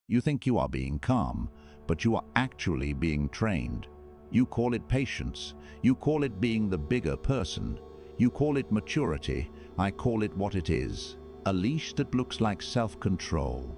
You think you are being calm, but you are actually being trained. You call it patience. You call it being the bigger person. You call it maturity. I call it what it is. A leash that looks like self-control.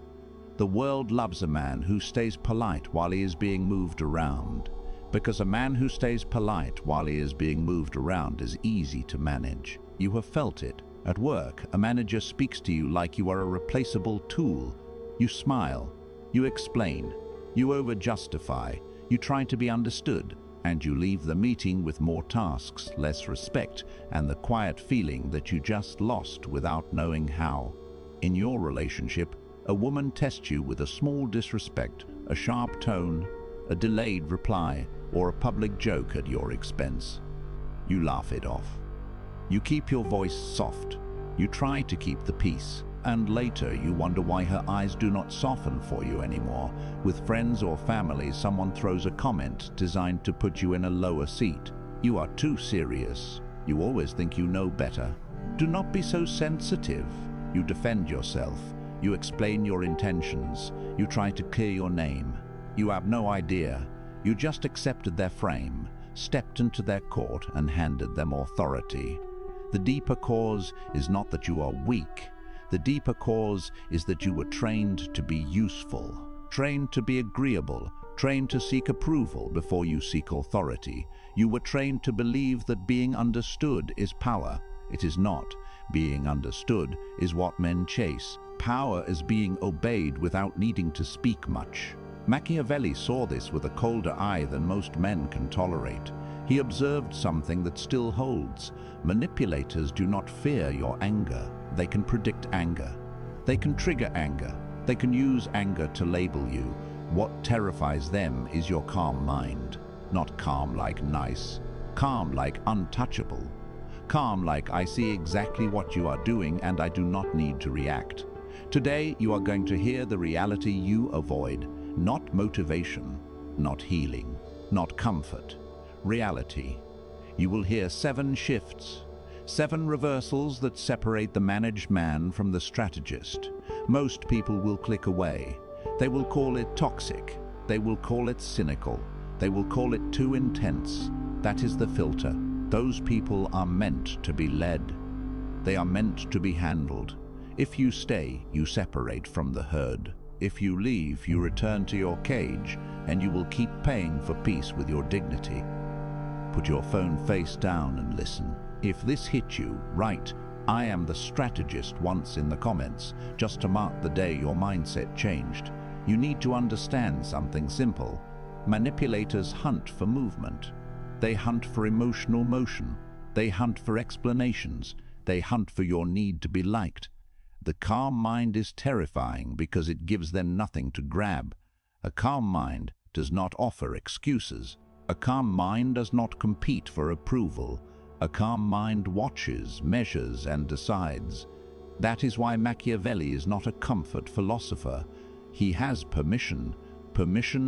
The world loves a man who stays polite while he is being moved around, because a man who stays polite while he is being moved around is easy to manage. You have felt it. At work, a manager speaks to you like you are a replaceable tool. You smile. You explain. You over-justify. You try to be understood. And you leave the meeting with more tasks, less respect, and the quiet feeling that you just lost without knowing how. In your relationship, a woman tests you with a small disrespect, a sharp tone, a delayed reply, or a public joke at your expense. You laugh it off. You keep your voice soft. You try to keep the peace. And later you wonder why her eyes do not soften for you anymore. With friends or family, someone throws a comment designed to put you in a lower seat. You are too serious. You always think you know better. Do not be so sensitive. You defend yourself. You explain your intentions. You try to clear your name. You have no idea. You just accepted their frame, stepped into their court, and handed them authority. The deeper cause is not that you are weak. The deeper cause is that you were trained to be useful, trained to be agreeable, trained to seek approval before you seek authority. You were trained to believe that being understood is power. It is not. Being understood is what men chase. Power is being obeyed without needing to speak much. Machiavelli saw this with a colder eye than most men can tolerate. He observed something that still holds. Manipulators do not fear your anger. They can predict anger. They can trigger anger. They can use anger to label you. What terrifies them is your calm mind. Not calm like nice. Calm like untouchable. Calm like I see exactly what you are doing and I do not need to react. Today you are going to hear the reality you avoid. Not motivation, not healing, not comfort. Reality. You will hear 7 shifts, 7 reversals that separate the managed man from the strategist. Most people will click away. They will call it toxic. They will call it cynical. They will call it too intense. That is the filter. Those people are meant to be led. They are meant to be handled. If you stay, you separate from the herd. If you leave, you return to your cage, and you will keep paying for peace with your dignity. Put your phone face down and listen. If this hit you, write, "I am the strategist" once in the comments, just to mark the day your mindset changed. You need to understand something simple. Manipulators hunt for movement. They hunt for emotional motion. They hunt for explanations. They hunt for your need to be liked. The calm mind is terrifying because it gives them nothing to grab. A calm mind does not offer excuses. A calm mind does not compete for approval. A calm mind watches, measures, and decides. That is why Machiavelli is not a comfort philosopher. He has permission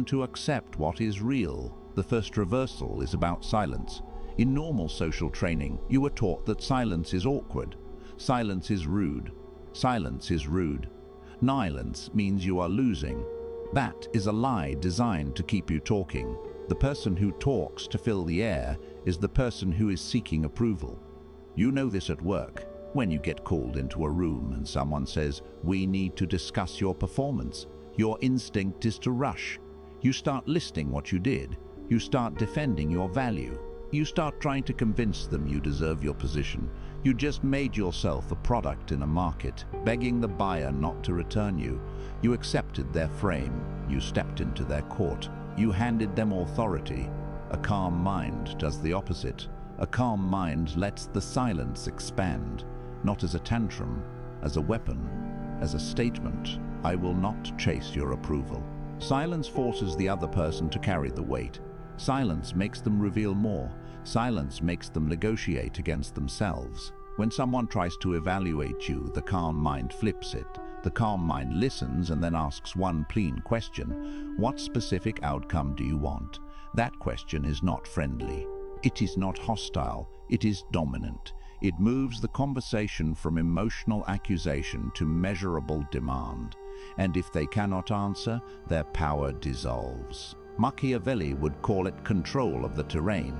to accept what is real. The first reversal is about silence. In normal social training, you were taught that silence is awkward. Silence is rude. Silence is rude. Silence means you are losing. That is a lie designed to keep you talking. The person who talks to fill the air is the person who is seeking approval. You know this at work. When you get called into a room and someone says, "We need to discuss your performance," your instinct is to rush. You start listing what you did. You start defending your value. You start trying to convince them you deserve your position. You just made yourself a product in a market, begging the buyer not to return you. You accepted their frame. You stepped into their court. You handed them authority. A calm mind does the opposite. A calm mind lets the silence expand, not as a tantrum, as a weapon, as a statement. I will not chase your approval. Silence forces the other person to carry the weight. Silence makes them reveal more. Silence makes them negotiate against themselves. When someone tries to evaluate you, the calm mind flips it. The calm mind listens and then asks one plain question: what specific outcome do you want? That question is not friendly. It is not hostile. It is dominant. It moves the conversation from emotional accusation to measurable demand. and if they cannot answer, their power dissolves. Machiavelli would call it control of the terrain.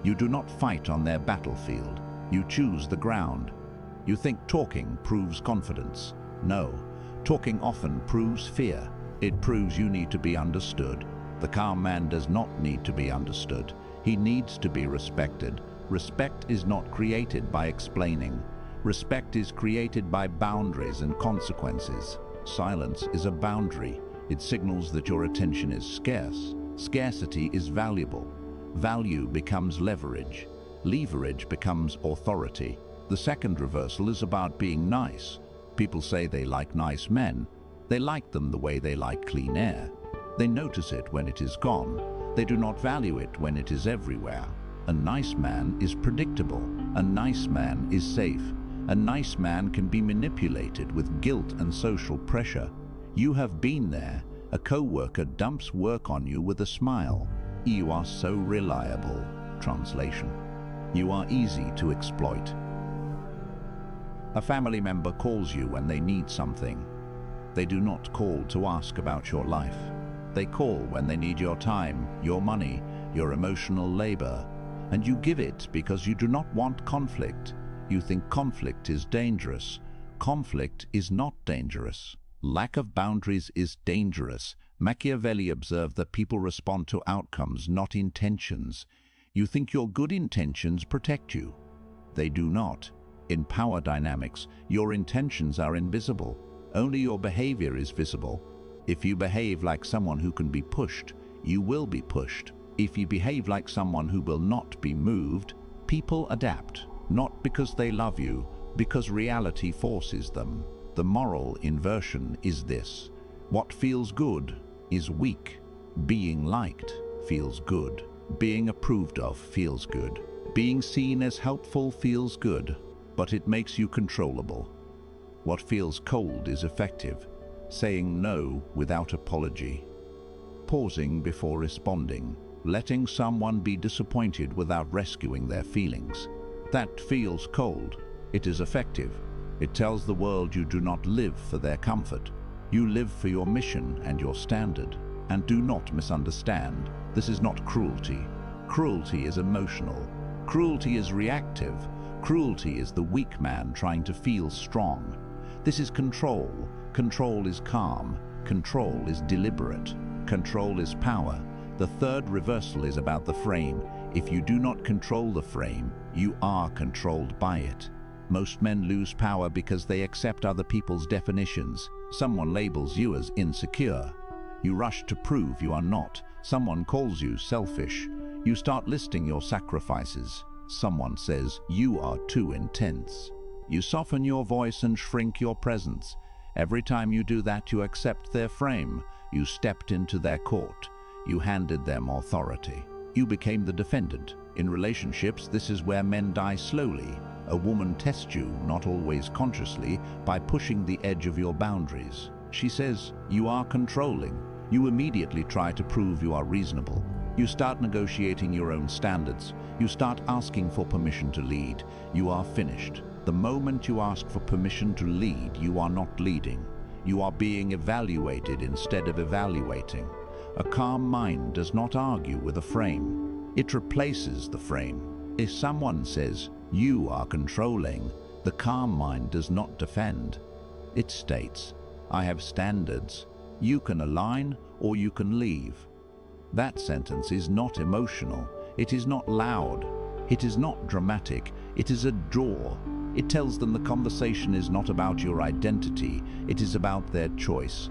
You do not fight on their battlefield, you choose the ground. You think talking proves confidence. No, talking often proves fear. It proves you need to be understood. The calm man does not need to be understood. He needs to be respected. Respect is not created by explaining. Respect is created by boundaries and consequences. Silence is a boundary. It signals that your attention is scarce. Scarcity is valuable. Value becomes leverage. Leverage becomes authority. The second reversal is about being nice. People say they like nice men. They like them the way they like clean air. They notice it when it is gone. They do not value it when it is everywhere. A nice man is predictable. A nice man is safe. A nice man can be manipulated with guilt and social pressure. You have been there. A co-worker dumps work on you with a smile. You are so reliable. Translation: you are easy to exploit. A family member calls you when they need something. They do not call to ask about your life. They call when they need your time, your money, your emotional labor, and you give it because you do not want conflict. You think conflict is dangerous. Conflict is not dangerous. Lack of boundaries is dangerous. Machiavelli observed that people respond to outcomes, not intentions. You think your good intentions protect you. They do not. In power dynamics, your intentions are invisible. Only your behavior is visible. If you behave like someone who can be pushed, you will be pushed. If you behave like someone who will not be moved, people adapt, not because they love you, because reality forces them. The moral inversion is this: what feels good is weak. Being liked feels good. Being approved of feels good. Being seen as helpful feels good, but it makes you controllable. What feels cold is effective. Saying no without apology. Pausing before responding. Letting someone be disappointed without rescuing their feelings. That feels cold. It is effective. It tells the world you do not live for their comfort. You live for your mission and your standard. And do not misunderstand, this is not cruelty. Cruelty is emotional. Cruelty is reactive. Cruelty is the weak man trying to feel strong. This is control. Control is calm. Control is deliberate. Control is power. The third reversal is about the frame. If you do not control the frame, you are controlled by it. Most men lose power because they accept other people's definitions. Someone labels you as insecure. You rush to prove you are not. Someone calls you selfish. You start listing your sacrifices. Someone says you are too intense. You soften your voice and shrink your presence. Every time you do that, you accept their frame. You stepped into their court. You handed them authority. You became the defendant. In relationships, this is where men die slowly. A woman tests you, not always consciously, by pushing the edge of your boundaries. She says, you are controlling. You immediately try to prove you are reasonable. You start negotiating your own standards. You start asking for permission to lead. You are finished. The moment you ask for permission to lead, you are not leading. You are being evaluated instead of evaluating. A calm mind does not argue with a frame. It replaces the frame. If someone says, you are controlling, the calm mind does not defend. It states, I have standards. You can align or you can leave. That sentence is not emotional. It is not loud. It is not dramatic. It is a door. It tells them the conversation is not about your identity. It is about their choice.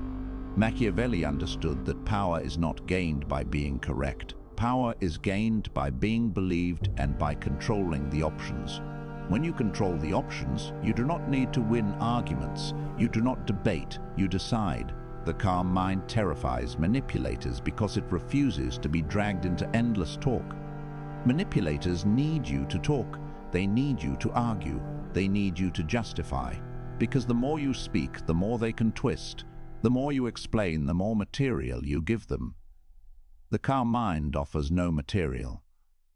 Machiavelli understood that power is not gained by being correct. Power is gained by being believed and by controlling the options. When you control the options, you do not need to win arguments. You do not debate, you decide. The calm mind terrifies manipulators because it refuses to be dragged into endless talk. Manipulators need you to talk. They need you to argue. They need you to justify. Because the more you speak, the more they can twist. The more you explain, the more material you give them. The calm mind offers no material.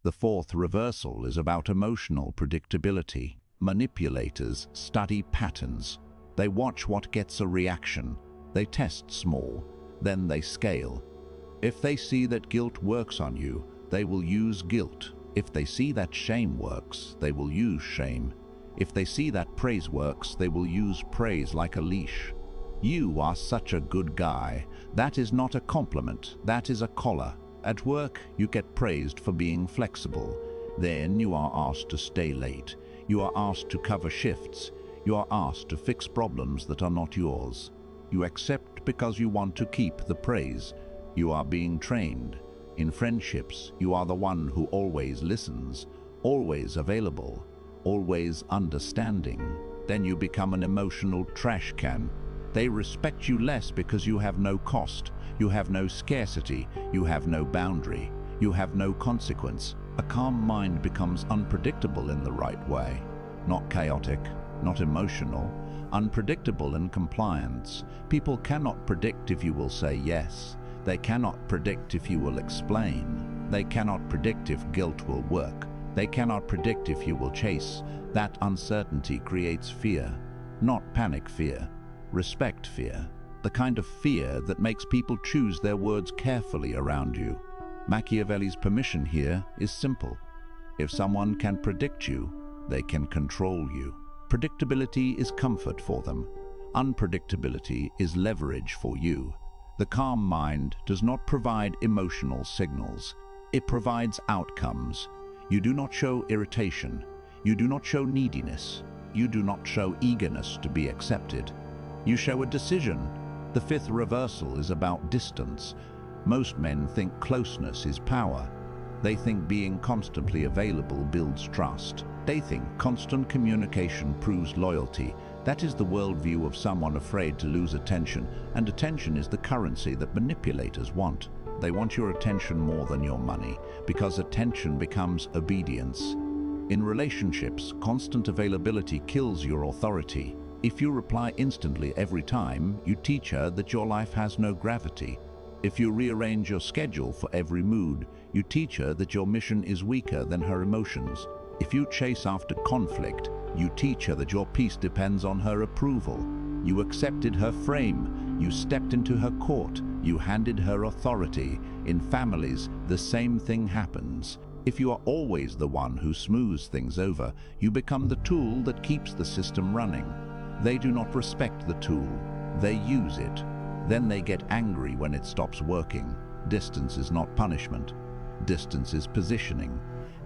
The fourth reversal is about emotional predictability. Manipulators study patterns. They watch what gets a reaction. They test small, then they scale. If they see that guilt works on you, they will use guilt. If they see that shame works, they will use shame. If they see that praise works, they will use praise like a leash. You are such a good guy. That is not a compliment, that is a collar. At work, you get praised for being flexible. Then you are asked to stay late. You are asked to cover shifts. You are asked to fix problems that are not yours. You accept because you want to keep the praise. You are being trained. In friendships, you are the one who always listens, always available, always understanding. Then you become an emotional trash can. They respect you less because you have no cost, you have no scarcity, you have no boundary, you have no consequence. A calm mind becomes unpredictable in the right way, not chaotic, not emotional, unpredictable in compliance. People cannot predict if you will say yes. They cannot predict if you will explain. They cannot predict if guilt will work. They cannot predict if you will chase. That uncertainty creates fear, not panic fear, respect fear, the kind of fear that makes people choose their words carefully around you. Machiavelli's permission here is simple. If someone can predict you, they can control you. Predictability is comfort for them. Unpredictability is leverage for you. The calm mind does not provide emotional signals. It provides outcomes. You do not show irritation. You do not show neediness. You do not show eagerness to be accepted. You show a decision. The fifth reversal is about distance. Most men think closeness is power. They think being constantly available builds trust. They think constant communication proves loyalty. That is the worldview of someone afraid to lose attention, and attention is the currency that manipulators want. They want your attention more than your money, because attention becomes obedience. In relationships, constant availability kills your authority. If you reply instantly every time, you teach her that your life has no gravity. If you rearrange your schedule for every mood, you teach her that your mission is weaker than her emotions. If you chase after conflict, you teach her that your peace depends on her approval. You accepted her frame. You stepped into her court. You handed her authority. In families, the same thing happens. If you are always the one who smooths things over, you become the tool that keeps the system running. They do not respect the tool. They use it. Then they get angry when it stops working. Distance is not punishment. Distance is positioning.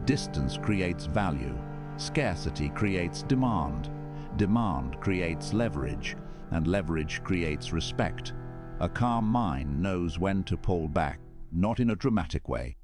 Distance creates value. Scarcity creates demand. Demand creates leverage, and leverage creates respect. A calm mind knows when to pull back, not in a dramatic way.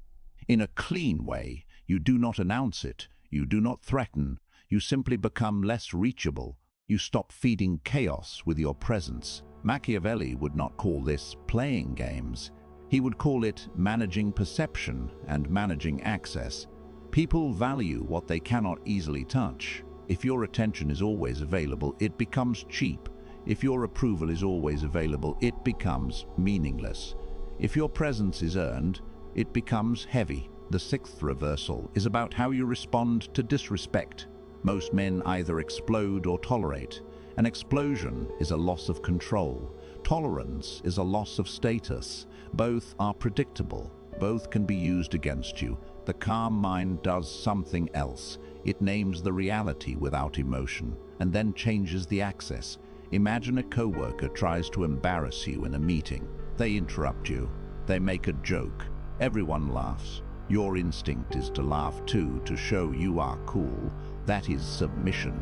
In a clean way. You do not announce it. You do not threaten. You simply become less reachable. You stop feeding chaos with your presence. Machiavelli would not call this playing games. He would call it managing perception and managing access. People value what they cannot easily touch. If your attention is always available, it becomes cheap. If your approval is always available, it becomes meaningless. If your presence is earned, it becomes heavy. The sixth reversal is about how you respond to disrespect. Most men either explode or tolerate. An explosion is a loss of control. Tolerance is a loss of status. Both are predictable. Both can be used against you. The calm mind does something else. It names the reality without emotion, and then changes the access. Imagine a coworker tries to embarrass you in a meeting. They interrupt you. They make a joke. Everyone laughs. Your instinct is to laugh too, to show you are cool. That is submission.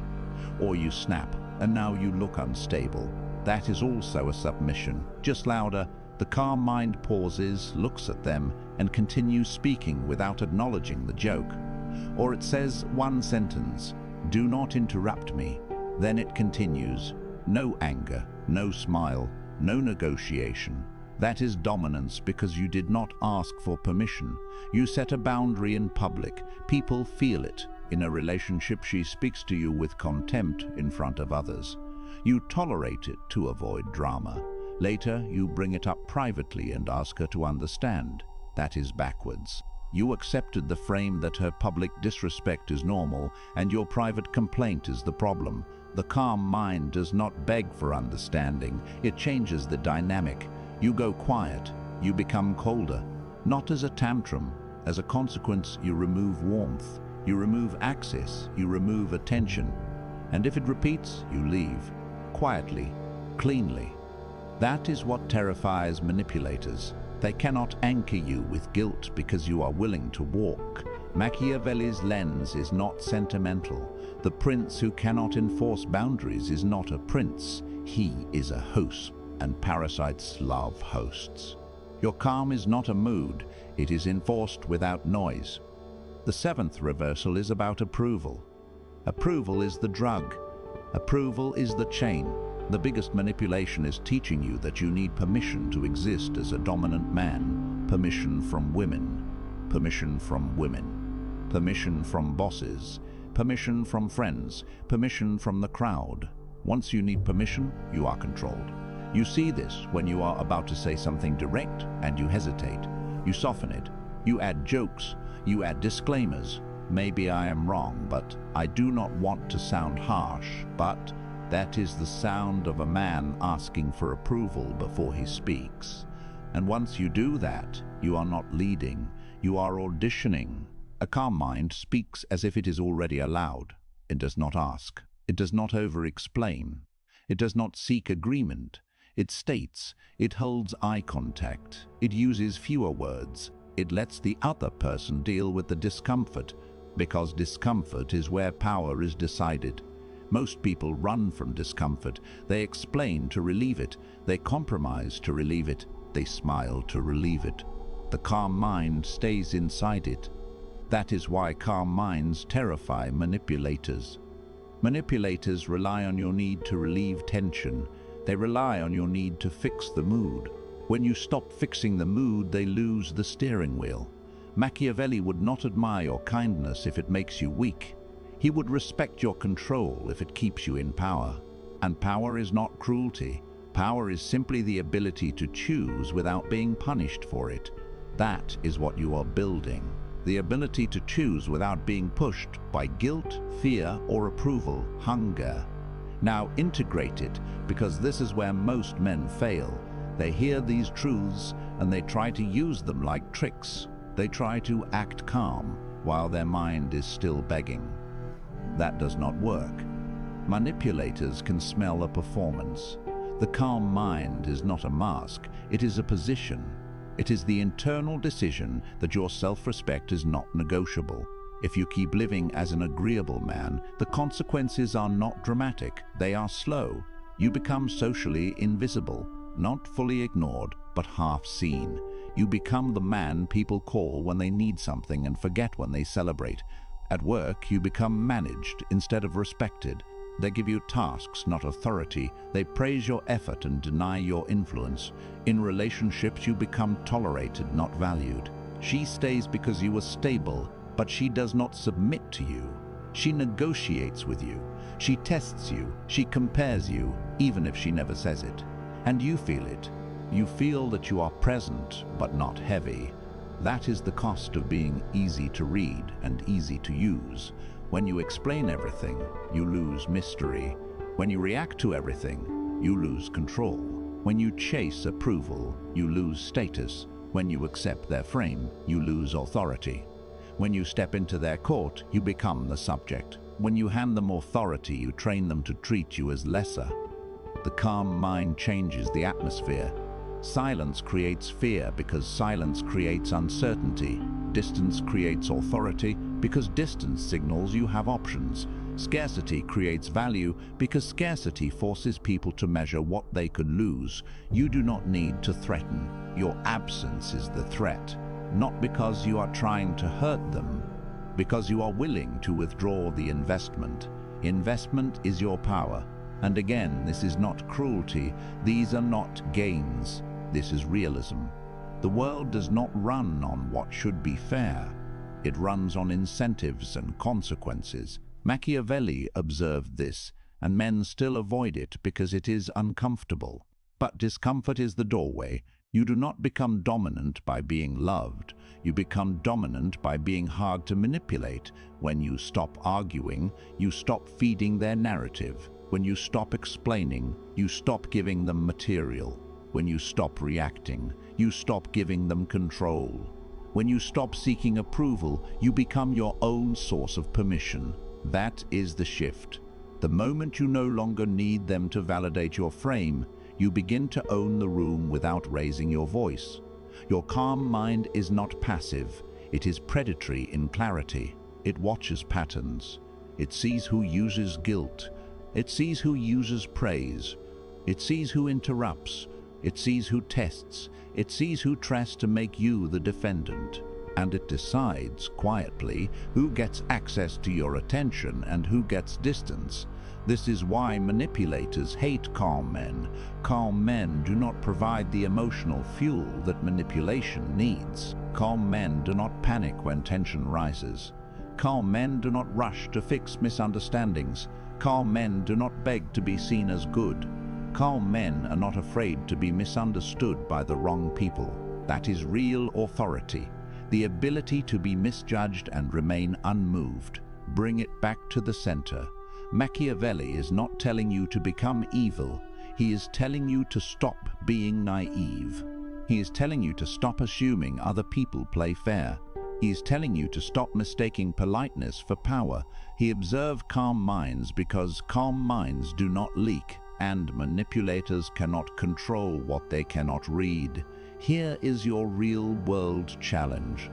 Or you snap, and now you look unstable. That is also a submission. Just louder. The calm mind pauses, looks at them, and continues speaking without acknowledging the joke. Or it says one sentence, "Do not interrupt me." Then it continues. No anger, no smile, no negotiation. That is dominance because you did not ask for permission. You set a boundary in public. People feel it. In a relationship, she speaks to you with contempt in front of others. You tolerate it to avoid drama. Later, you bring it up privately and ask her to understand. That is backwards. You accepted the frame that her public disrespect is normal and your private complaint is the problem. The calm mind does not beg for understanding. It changes the dynamic. You go quiet. You become colder. Not as a tantrum. As a consequence, you remove warmth. You remove access. You remove attention. And if it repeats, you leave. Quietly. Cleanly. That is what terrifies manipulators. They cannot anchor you with guilt because you are willing to walk. Machiavelli's lens is not sentimental. The prince who cannot enforce boundaries is not a prince. He is a host, and parasites love hosts. Your calm is not a mood. It is enforced without noise. The seventh reversal is about approval. Approval is the drug. Approval is the chain. The biggest manipulation is teaching you that you need permission to exist as a dominant man, permission from women, permission from women, permission from bosses, permission from friends, permission from the crowd. Once you need permission, you are controlled. You see this when you are about to say something direct and you hesitate. You soften it. You add jokes. You add disclaimers. Maybe I am wrong, but I do not want to sound harsh, but that is the sound of a man asking for approval before he speaks. And once you do that, you are not leading, you are auditioning. A calm mind speaks as if it is already allowed. It does not ask. It does not over-explain. It does not seek agreement. It states. It holds eye contact. It uses fewer words. It lets the other person deal with the discomfort, because discomfort is where power is decided. Most people run from discomfort. They explain to relieve it. They compromise to relieve it. They smile to relieve it. The calm mind stays inside it. That is why calm minds terrify manipulators. Manipulators rely on your need to relieve tension. They rely on your need to fix the mood. When you stop fixing the mood, they lose the steering wheel. Machiavelli would not admire your kindness if it makes you weak. He would respect your control if it keeps you in power. And power is not cruelty. Power is simply the ability to choose without being punished for it. That is what you are building. The ability to choose without being pushed by guilt, fear, or approval, hunger. Now integrate it, because this is where most men fail. They hear these truths and they try to use them like tricks. They try to act calm while their mind is still begging. That does not work. Manipulators can smell a performance. The calm mind is not a mask, it is a position. It is the internal decision that your self-respect is not negotiable. If you keep living as an agreeable man, the consequences are not dramatic, they are slow. You become socially invisible, not fully ignored, but half seen. You become the man people call when they need something and forget when they celebrate. At work, you become managed instead of respected. They give you tasks, not authority. They praise your effort and deny your influence. In relationships, you become tolerated, not valued. She stays because you are stable, but she does not submit to you. She negotiates with you. She tests you. She compares you, even if she never says it. And you feel it. You feel that you are present, but not heavy. That is the cost of being easy to read and easy to use. When you explain everything, you lose mystery. When you react to everything, you lose control. When you chase approval, you lose status. When you accept their frame, you lose authority. When you step into their court, you become the subject. When you hand them authority, you train them to treat you as lesser. The calm mind changes the atmosphere. Silence creates fear because silence creates uncertainty. Distance creates authority because distance signals you have options. Scarcity creates value because scarcity forces people to measure what they could lose. You do not need to threaten. Your absence is the threat. Not because you are trying to hurt them, because you are willing to withdraw the investment. Investment is your power. And again, this is not cruelty. These are not gains. This is realism. The world does not run on what should be fair. It runs on incentives and consequences. Machiavelli observed this, and men still avoid it because it is uncomfortable. But discomfort is the doorway. You do not become dominant by being loved. You become dominant by being hard to manipulate. When you stop arguing, you stop feeding their narrative. When you stop explaining, you stop giving them material. When you stop reacting, you stop giving them control. When you stop seeking approval, you become your own source of permission. That is the shift. The moment you no longer need them to validate your frame, you begin to own the room without raising your voice. Your calm mind is not passive. It is predatory in clarity. It watches patterns. It sees who uses guilt. It sees who uses praise. It sees who interrupts. It sees who tests. It sees who tries to make you the defendant. And it decides, quietly, who gets access to your attention and who gets distance. This is why manipulators hate calm men. Calm men do not provide the emotional fuel that manipulation needs. Calm men do not panic when tension rises. Calm men do not rush to fix misunderstandings. Calm men do not beg to be seen as good. Calm men are not afraid to be misunderstood by the wrong people. That is real authority. The ability to be misjudged and remain unmoved. Bring it back to the center. Machiavelli is not telling you to become evil. He is telling you to stop being naive. He is telling you to stop assuming other people play fair. He is telling you to stop mistaking politeness for power. He observed calm minds because calm minds do not leak, and manipulators cannot control what they cannot read. Here is your real-world challenge.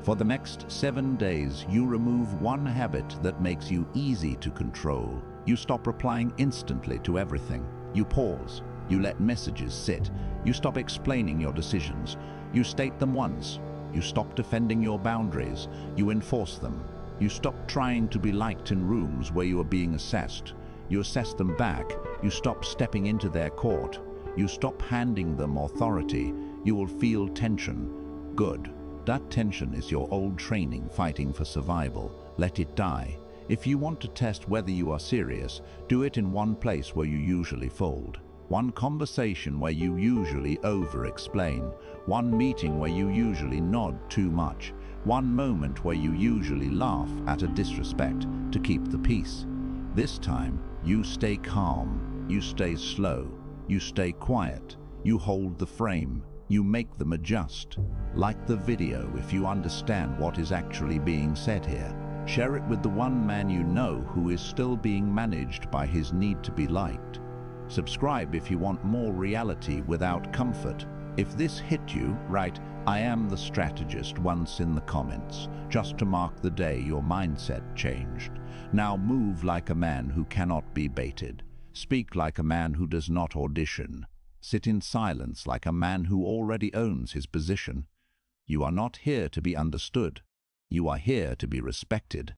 For the next 7 days, you remove one habit that makes you easy to control. You stop replying instantly to everything. You pause. You let messages sit. You stop explaining your decisions. You state them once. You stop defending your boundaries. You enforce them. You stop trying to be liked in rooms where you are being assessed. You assess them back. You stop stepping into their court. You stop handing them authority. You will feel tension. Good. That tension is your old training fighting for survival. Let it die. If you want to test whether you are serious, do it in one place where you usually fold. One conversation where you usually over-explain. One meeting where you usually nod too much. One moment where you usually laugh at a disrespect to keep the peace. This time, you stay calm. You stay slow. You stay quiet. You hold the frame. You make them adjust. Like the video if you understand what is actually being said here. Share it with the one man you know who is still being managed by his need to be liked. Subscribe if you want more reality without comfort. If this hit you, write, "I am the strategist" once in the comments, just to mark the day your mindset changed. Now move like a man who cannot be baited. Speak like a man who does not audition. Sit in silence like a man who already owns his position. You are not here to be understood. You are here to be respected.